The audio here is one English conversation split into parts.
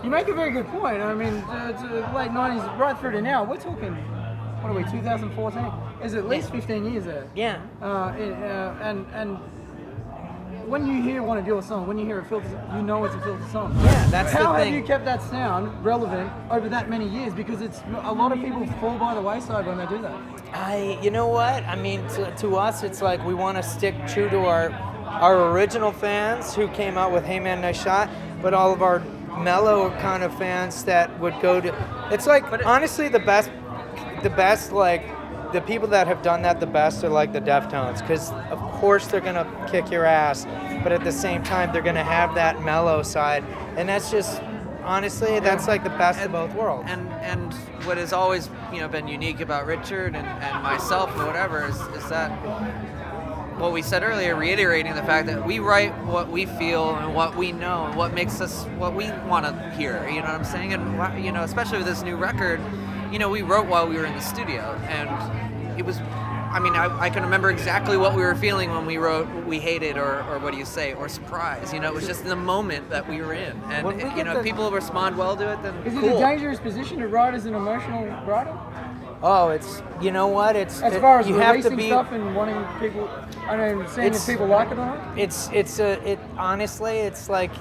You make a very good point. I mean, late 90s, right through to now, we're talking, what are we, 2014? Is at least 15 years there. Yeah. And when you hear one of your songs, when you hear a filter, you know it's a filter song. Yeah, that's the thing. How have you kept that sound relevant over that many years? Because it's a lot of people fall by the wayside when they do that. You know what? I mean, to us, it's like we want to stick true to our original fans who came out with Hey Man, Nice Shot, but all of our mellow kind of fans that would go to. It's like honestly the best like. The people that have done that the best are like the Deftones, because of course they're gonna kick your ass, but at the same time they're gonna have that mellow side, and that's just honestly that's like the best of both worlds. And what has always been unique about Richard and myself or whatever is that what we said earlier, reiterating the fact that we write what we feel and what we know and what makes us what we want to hear. You know what I'm saying? And especially with this new record. We wrote while we were in the studio, and it was, I can remember exactly what we were feeling when we wrote We Hate It or What Do You Say or Surprise. It was just the moment that we were in. And, if people respond well to it, then Is cool. it a dangerous position to write as an emotional writer? Oh, it's, you know what, it's... As far as you have to releasing be, stuff and wanting people, seeing if people like it or not? Honestly, it's like,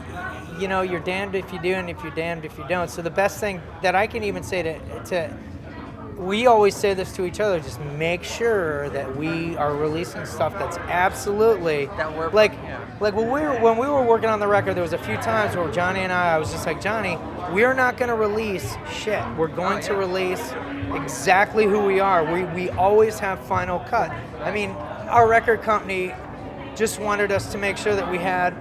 you're damned if you do and if you're damned if you don't. So the best thing that I can even say to we always say this to each other, just make sure that we are releasing stuff that's absolutely that we're like when we were working on the record, there was a few times where Jonny and I was just like, Jonny, we're not going to release shit. We're going to release exactly who we are. We always have final cut. I mean, our record company just wanted us to make sure that we had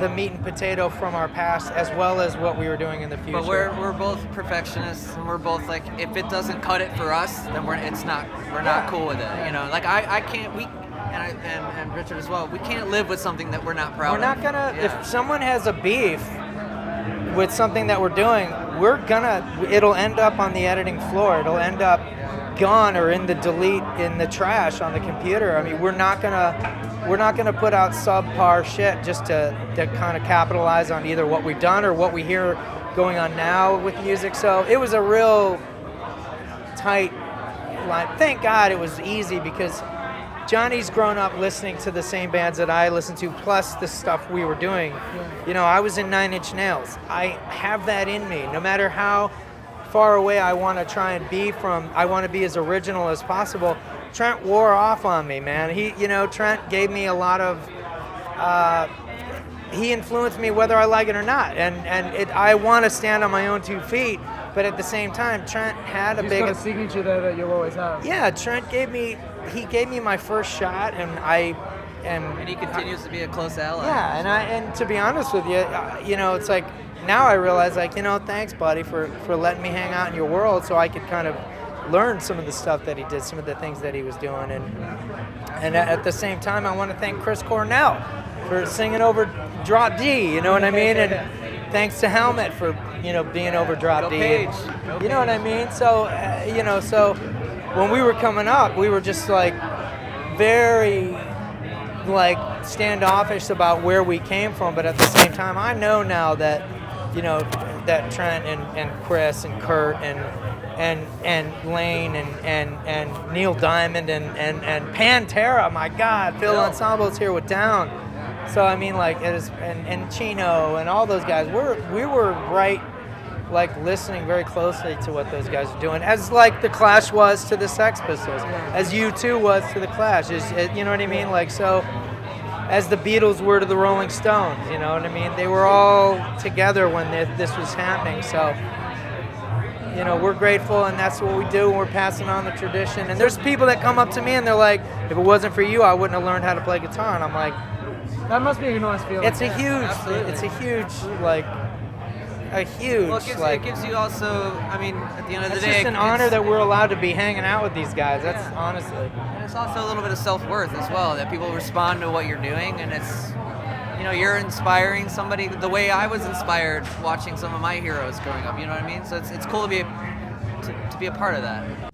the meat and potato from our past as well as what we were doing in the future. But we're both perfectionists, and we're both like, if it doesn't cut it for us, then we're not cool with it. Like I can't, and Richard as well, we can't live with something that we're not proud of. We're not gonna, if someone has a beef with something that we're doing, it'll end up on the editing floor. It'll end up gone or in the delete, in the trash on the computer. I mean, we're not gonna put out subpar shit just to kind of capitalize on either what we've done or what we hear going on now with music. So it was a real tight line. Thank God it was easy, because Jonny's grown up listening to the same bands that I listened to, plus the stuff we were doing. I was in Nine Inch Nails. I have that in me. No matter how far away I want to try and be from, I want to be as original as possible. Trent wore off on me, man. Trent gave me a lot of, he influenced me whether I like it or not. I want to stand on my own 2 feet, but at the same time, Trent had He's got a signature there that you'll always have. Yeah, Trent gave me my first shot, and he continues to be a close ally. Yeah, and to be honest with you, it's like, now I realize, like, thanks, buddy, for letting me hang out in your world so I could kind of learn some of the stuff that he did, some of the things that he was doing. And at the same time, I want to thank Chris Cornell for singing over Drop D, you know what I mean? And thanks to Helmet for, being over Drop D. You know what I mean? So, so when we were coming up, we were just like very like standoffish about where we came from, but at the same time, I know now that, that Trent and Chris and Kurt and Lane and Neil Diamond and Pantera, my God, Phil Ensemble's here with Down. So I mean, like, it is, and Chino and all those guys, we were right, like, listening very closely to what those guys are doing, as like the Clash was to the Sex Pistols, as U2 was to the Clash, you know what I mean? Like, so as the Beatles were to the Rolling Stones, you know what I mean? They were all together when this was happening. So, we're grateful, and that's what we do, and we're passing on the tradition. And there's people that come up to me and they're like, if it wasn't for you, I wouldn't have learned how to play guitar. And I'm like, that must be a nice feeling. It's a huge, well, it gives you also, I mean, at the end of the day, it's just an honor that we're allowed to be hanging out with these guys. That's honestly. And it's also a little bit of self-worth as well, that people respond to what you're doing, and it's, you're inspiring somebody the way I was inspired watching some of my heroes growing up, you know what I mean? So it's cool to be a part of that.